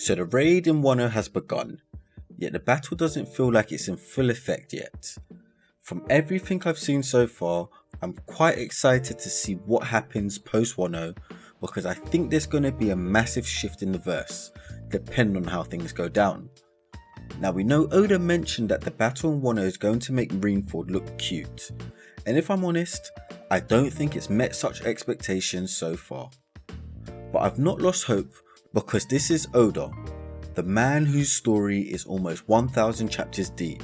So the raid in Wano has begun, yet the battle doesn't feel like it's in full effect yet. From everything I've seen so far, I'm quite excited to see what happens post Wano, because I think there's going to be a massive shift in the verse, depending on how things go down. Now we know Oda mentioned that the battle in Wano is going to make Marineford look cute, and if I'm honest, I don't think it's met such expectations so far. But I've not lost hope, because this is Oda, the man whose story is almost 1000 chapters deep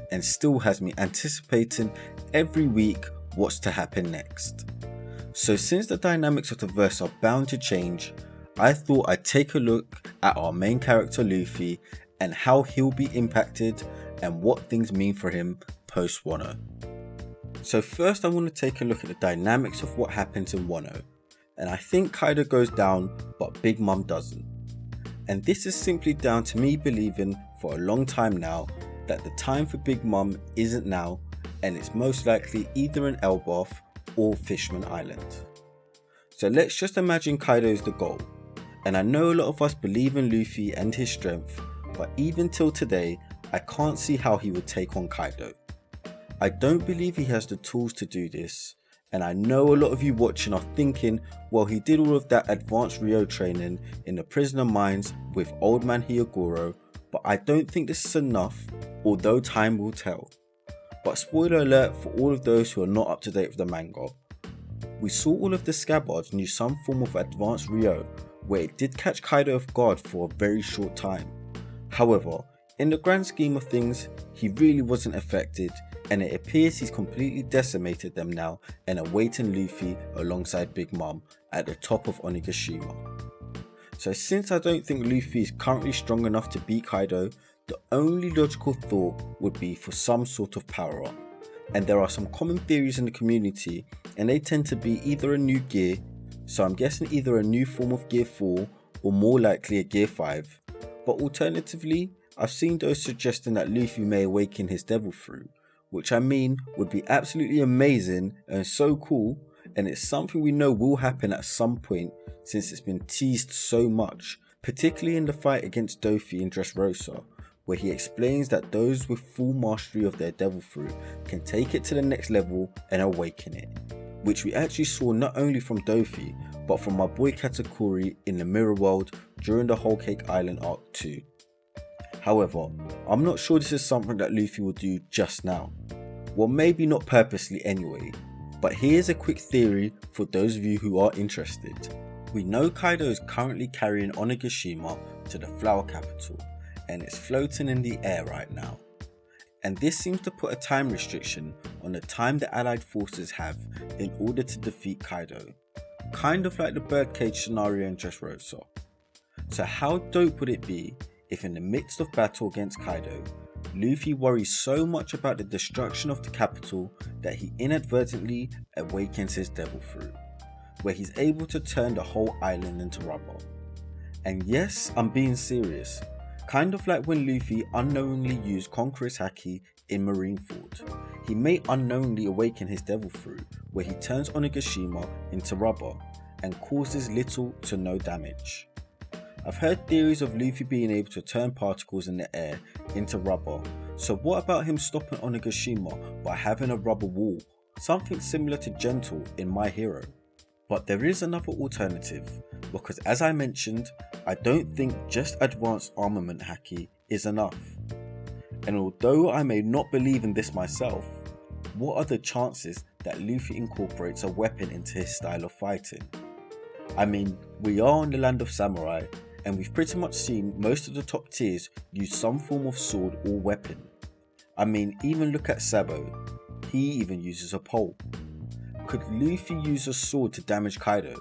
and still has me anticipating every week what's to happen next. So since the dynamics of the verse are bound to change, I thought I'd take a look at our main character Luffy and how he'll be impacted and what things mean for him post Wano. So first I want to take a look at the dynamics of what happens in Wano, and I think Kaido goes down but Big Mom doesn't. And this is simply down to me believing for a long time now that the time for Big Mom isn't now, and it's most likely either in Elbaf or Fishman Island. So let's just imagine Kaido is the goal, and I know a lot of us believe in Luffy and his strength, but even till today I can't see how he would take on Kaido. I don't believe he has the tools to do this, and I know a lot of you watching are thinking, well, he did all of that advanced Rio training in the prisoner mines with old man Hyogoro, but I don't think this is enough, although time will tell. But spoiler alert for all of those who are not up to date with the manga, we saw all of the scabbards knew some form of advanced Rio, where it did catch Kaido off guard for a very short time. However, in the grand scheme of things, he really wasn't affected, and it appears he's completely decimated them now and awaiting Luffy alongside Big Mom at the top of Onigashima. So since I don't think Luffy is currently strong enough to beat Kaido, the only logical thought would be for some sort of power up. And there are some common theories in the community, and they tend to be either a new gear, so I'm guessing either a new form of gear 4 or more likely a gear 5, but alternatively I've seen those suggesting that Luffy may awaken his devil fruit, which I mean would be absolutely amazing and so cool, and it's something we know will happen at some point since it's been teased so much, particularly in the fight against Dofi in Dressrosa, where he explains that those with full mastery of their devil fruit can take it to the next level and awaken it, which we actually saw not only from Dofi but from my boy Katakuri in the Mirror World during the Whole Cake Island arc too. However, I'm not sure this is something that Luffy will do just now. Well, maybe not purposely anyway, but here's a quick theory for those of you who are interested. We know Kaido is currently carrying Onigashima to the Flower Capital, and it's floating in the air right now. And this seems to put a time restriction on the time the allied forces have in order to defeat Kaido, kind of like the birdcage scenario in Dressrosa. So how dope would it be if in the midst of battle against Kaido, Luffy worries so much about the destruction of the capital that he inadvertently awakens his devil fruit, where he's able to turn the whole island into rubber. And yes, I'm being serious, kind of like when Luffy unknowingly used Conqueror's Haki in Marineford. He may unknowingly awaken his devil fruit, where he turns Onigashima into rubber and causes little to no damage. I've heard theories of Luffy being able to turn particles in the air into rubber, so what about him stopping Onigashima by having a rubber wall, something similar to Gentle in My Hero? But there is another alternative, because as I mentioned, I don't think just advanced armament haki is enough. And although I may not believe in this myself, what are the chances that Luffy incorporates a weapon into his style of fighting? I mean, we are in the land of samurai, and we've pretty much seen most of the top tiers use some form of sword or weapon. I mean, even look at Sabo, he even uses a pole. Could Luffy use a sword to damage Kaido?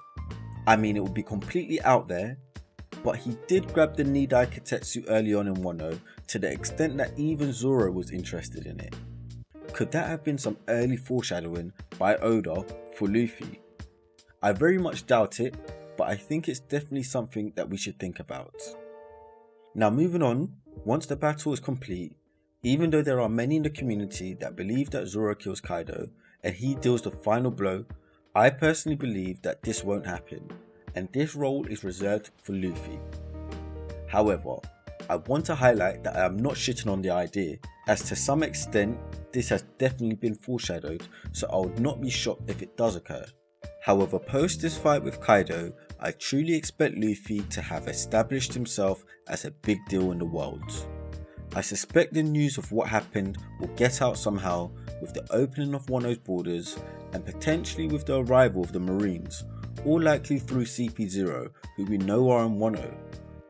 I mean, it would be completely out there, but he did grab the Nidai Kitetsu early on in Wano to the extent that even Zoro was interested in it. Could that have been some early foreshadowing by Oda for Luffy? I very much doubt it, but I think it's definitely something that we should think about. Now moving on, once the battle is complete, even though there are many in the community that believe that Zoro kills Kaido and he deals the final blow, I personally believe that this won't happen, and this role is reserved for Luffy. However, I want to highlight that I am not shitting on the idea, as to some extent this has definitely been foreshadowed, so I would not be shocked if it does occur. However, post this fight with Kaido, I truly expect Luffy to have established himself as a big deal in the world. I suspect the news of what happened will get out somehow with the opening of Wano's borders and potentially with the arrival of the Marines, all likely through CP0, who we know are in Wano.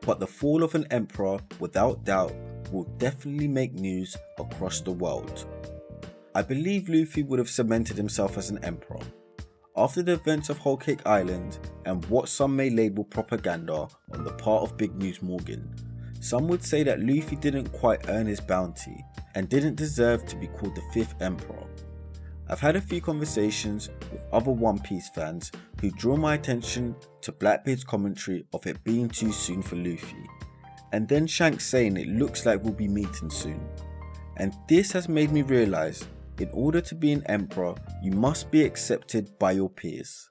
But the fall of an emperor, without doubt, will definitely make news across the world. I believe Luffy would have cemented himself as an emperor. After the events of Whole Cake Island and what some may label propaganda on the part of Big News Morgan, some would say that Luffy didn't quite earn his bounty and didn't deserve to be called the 5th Emperor. I've had a few conversations with other One Piece fans who draw my attention to Blackbeard's commentary of it being too soon for Luffy, and then Shanks saying it looks like we'll be meeting soon. And this has made me realise, in order to be an emperor, you must be accepted by your peers.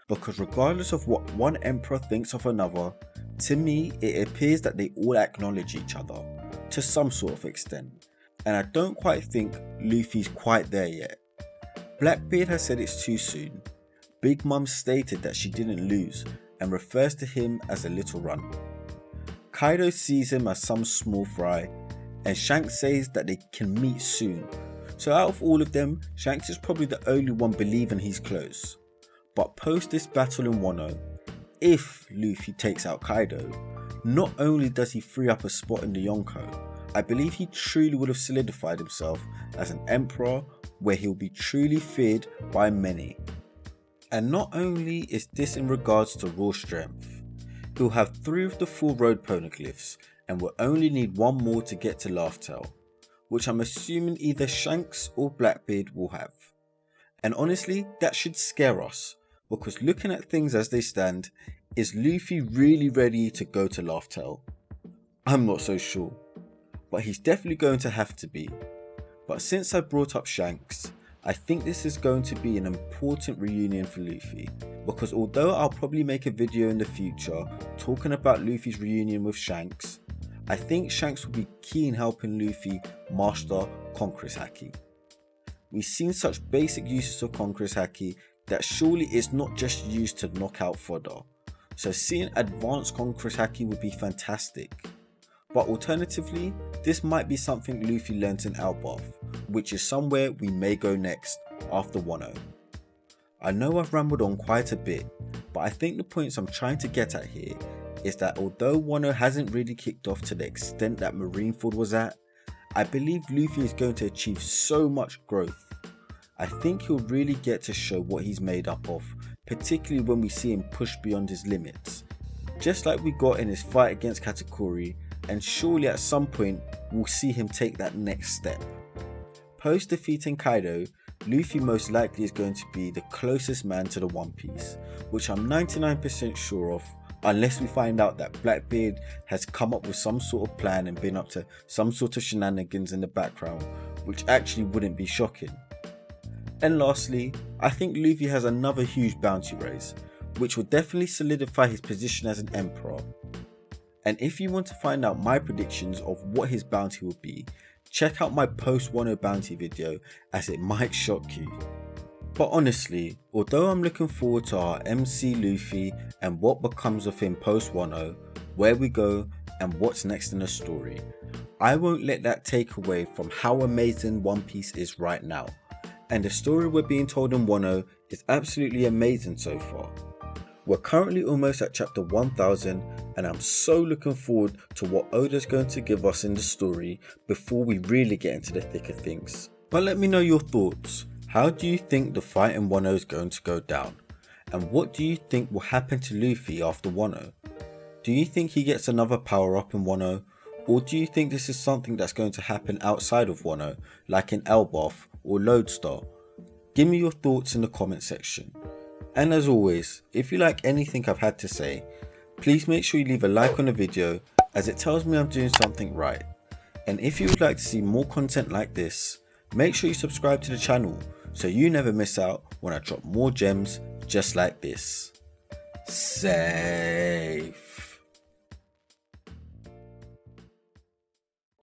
Because regardless of what one emperor thinks of another, to me it appears that they all acknowledge each other, to some sort of extent. And I don't quite think Luffy's quite there yet. Blackbeard has said it's too soon. Big Mom stated that she didn't lose and refers to him as a little run. Kaido sees him as some small fry, and Shanks says that they can meet soon. So out of all of them, Shanks is probably the only one believing he's close. But post this battle in Wano, if Luffy takes out Kaido, not only does he free up a spot in the Yonko, I believe he truly would have solidified himself as an emperor where he'll be truly feared by many. And not only is this in regards to raw strength, he'll have 3 of the full Road Pongelyphs and will only need 1 more to get to Laugh Tale, which I'm assuming either Shanks or Blackbeard will have. And honestly, that should scare us, because looking at things as they stand, is Luffy really ready to go to Laugh Tale? I'm not so sure, but he's definitely going to have to be. But since I brought up Shanks, I think this is going to be an important reunion for Luffy, because although I'll probably make a video in the future talking about Luffy's reunion with Shanks, I think Shanks will be key in helping Luffy master Conqueror's Haki. We've seen such basic uses of Conqueror's Haki that surely it's not just used to knock out fodder, so seeing advanced Conqueror's Haki would be fantastic. But alternatively, this might be something Luffy learnt in Elbaf, which is somewhere we may go next after Wano. I know I've rambled on quite a bit, but I think the points I'm trying to get at here is that although Wano hasn't really kicked off to the extent that Marineford was at, I believe Luffy is going to achieve so much growth. I think he'll really get to show what he's made up of, particularly when we see him push beyond his limits, just like we got in his fight against Katakuri, and surely at some point we'll see him take that next step. Post defeating Kaido, Luffy most likely is going to be the closest man to the One Piece, which I'm 99% sure of, unless we find out that Blackbeard has come up with some sort of plan and been up to some sort of shenanigans in the background, which actually wouldn't be shocking. And lastly, I think Luffy has another huge bounty raise, which will definitely solidify his position as an emperor. And if you want to find out my predictions of what his bounty will be, check out my Post Wano bounty video, as it might shock you. But honestly, although I'm looking forward to our MC Luffy and what becomes of him post Wano, where we go and what's next in the story, I won't let that take away from how amazing One Piece is right now. And the story we're being told in Wano is absolutely amazing so far. We're currently almost at chapter 1000, and I'm so looking forward to what Oda's going to give us in the story before we really get into the thick of things. But let me know your thoughts. How do you think the fight in Wano is going to go down? And what do you think will happen to Luffy after Wano? Do you think he gets another power up in Wano? Or do you think this is something that's going to happen outside of Wano, like in Elbaf or Lodestar? Give me your thoughts in the comment section. And as always, if you like anything I've had to say, please make sure you leave a like on the video, as it tells me I'm doing something right. And if you would like to see more content like this, make sure you subscribe to the channel so you never miss out when I drop more gems just like this. Safe.